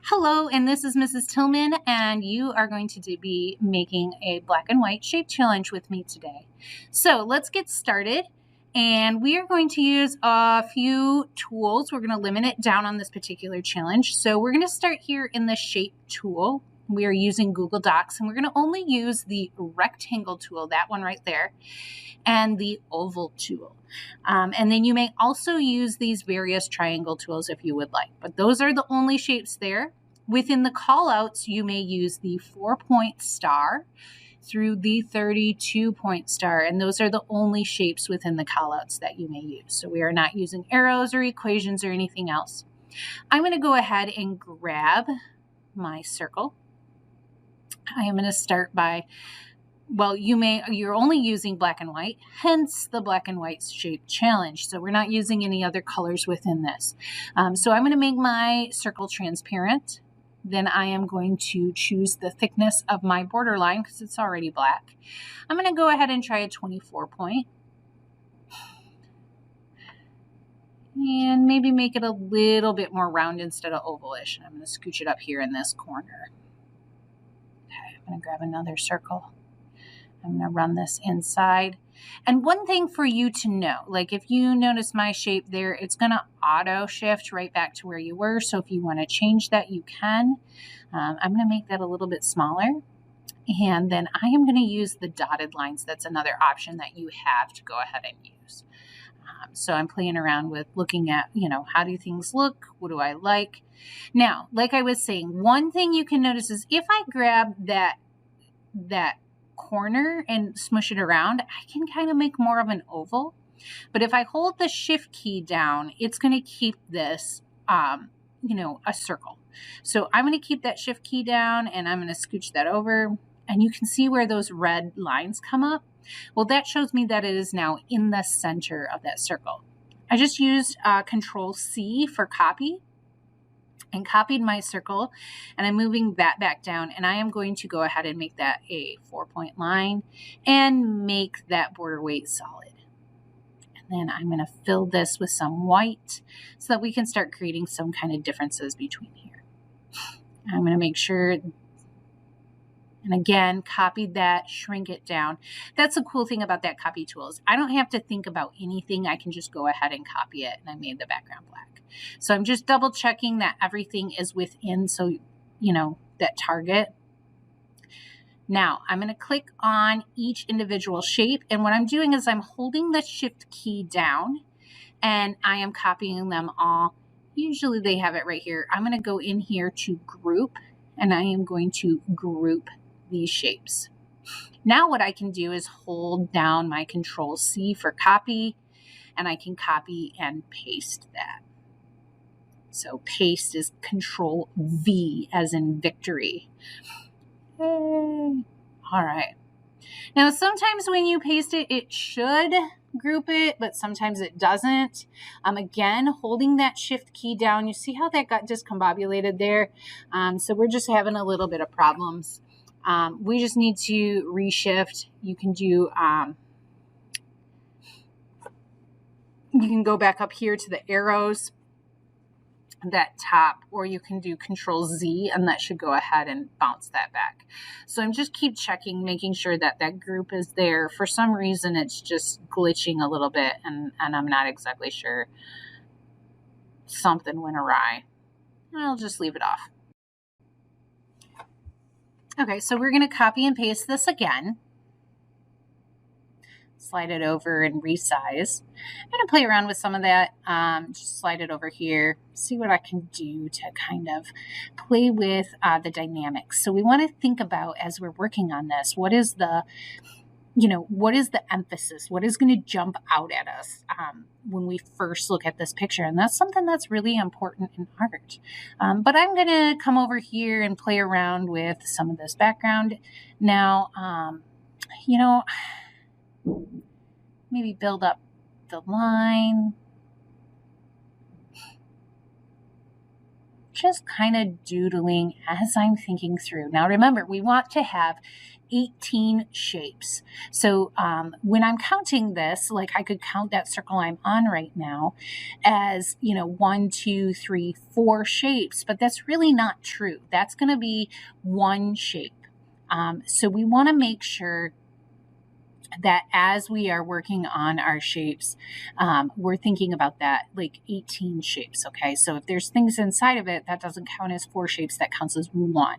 Hello, and this is Mrs. Tillman, and you are going to be making a black and white shape challenge with me today. So let's get started, and we are going to use a few tools. We're going to limit it down on this particular challenge. So we're going to start here in the shape tool. We are using Google Docs, and we're going to only use the rectangle tool, that one right there, and the oval tool. And then you may also use these various triangle tools if you would like, but those are the only shapes there. Within the callouts, you may use the 4-point star through the 32-point star, and those are the only shapes within the callouts that you may use. So we are not using arrows or equations or anything else. I'm going to go ahead and grab my circle. I am going to start by, well, you're only using black and white, hence the black and white shape challenge. So we're not using any other colors within this. So I'm going to make my circle transparent. Then I am going to choose the thickness of my border line because it's already black. I'm going to go ahead and try a 24-point. And maybe make it a little bit more round instead of ovalish. I'm going to scooch it up here in this corner. Okay, I'm going to grab another circle. I'm going to run this inside. And one thing for you to know, like if you notice my shape there, it's going to auto shift right back to where you were. So if you want to change that, you can. I'm going to make that a little bit smaller. And then I am going to use the dotted lines. That's another option that you have to go ahead and use. So I'm playing around with looking at, how do things look? What do I like? Now, like I was saying, one thing you can notice is if I grab that corner and smush it around, I can kind of make more of an oval. But if I hold the shift key down, it's going to keep this, a circle. So I'm going to keep that shift key down and I'm going to scooch that over. And you can see where those red lines come up. Well, that shows me that it is now in the center of that circle. I just used Control C for copy and copied my circle, and I'm moving that back down, and I am going to go ahead and make that a 4-point line and make that border weight solid. And then I'm going to fill this with some white so that we can start creating some kind of differences between here. I'm going to make sure, and again, copied that, shrink it down. That's the cool thing about that copy tool is I don't have to think about anything. I can just go ahead and copy it, and I made the background black. So I'm just double checking that everything is within, so, that target. Now I'm going to click on each individual shape. And what I'm doing is I'm holding the shift key down and I am copying them all. Usually they have it right here. I'm going to go in here to group and I am going to group these shapes. Now what I can do is hold down my Control C for copy and I can copy and paste that. So paste is Control V as in victory. Yay. All right. Now, sometimes when you paste it, it should group it, but sometimes it doesn't. Again, holding that shift key down, you see how that got discombobulated there? So we're just having a little bit of problems. We just need to reshift. You can do, you can go back up here to the arrows, that top, or you can do Control Z and that should go ahead and bounce that back. So I'm just keep checking, making sure that that group is there. For some reason, it's just glitching a little bit and I'm not exactly sure. Something went awry. I'll just leave it off. Okay, so we're going to copy and paste this again. Slide it over and resize. I'm going to play around with some of that. Just slide it over here. See what I can do to kind of play with the dynamics. So we want to think about as we're working on this, what is the emphasis? What is going to jump out at us when we first look at this picture? And that's something that's really important in art. But I'm going to come over here and play around with some of this background. Now, maybe build up the line. Just kind of doodling as I'm thinking through. Now remember, we want to have 18 shapes. So when I'm counting this, like I could count that circle I'm on right now as, 1, 2, 3, 4 shapes, but that's really not true. That's going to be one shape. So we want to make sure that as we are working on our shapes, we're thinking about that like 18 shapes. Okay. So if there's things inside of it, that doesn't count as 4 shapes, that counts as 1.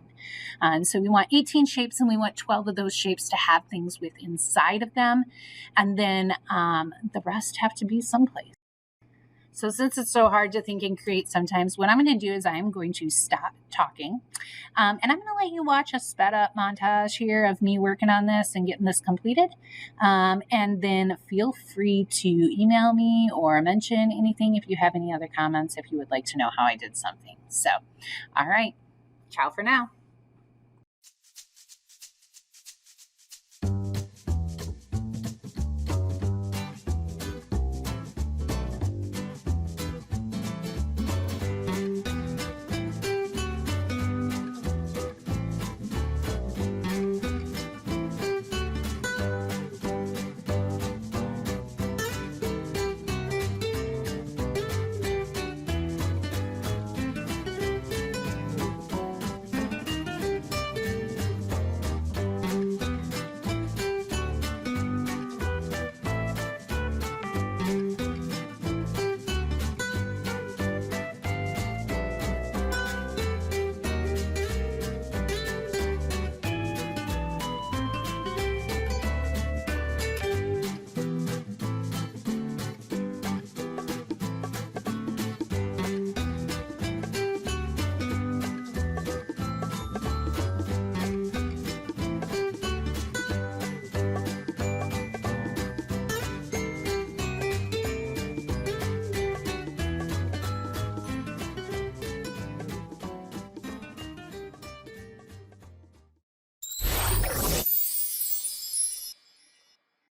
And so we want 18 shapes, and we want 12 of those shapes to have things with inside of them. And then the rest have to be someplace. So since it's so hard to think and create sometimes, what I'm going to do is I'm going to stop talking. And I'm going to let you watch a sped up montage here of me working on this and getting this completed. And then feel free to email me or mention anything if you have any other comments, if you would like to know how I did something. So, all right. Ciao for now.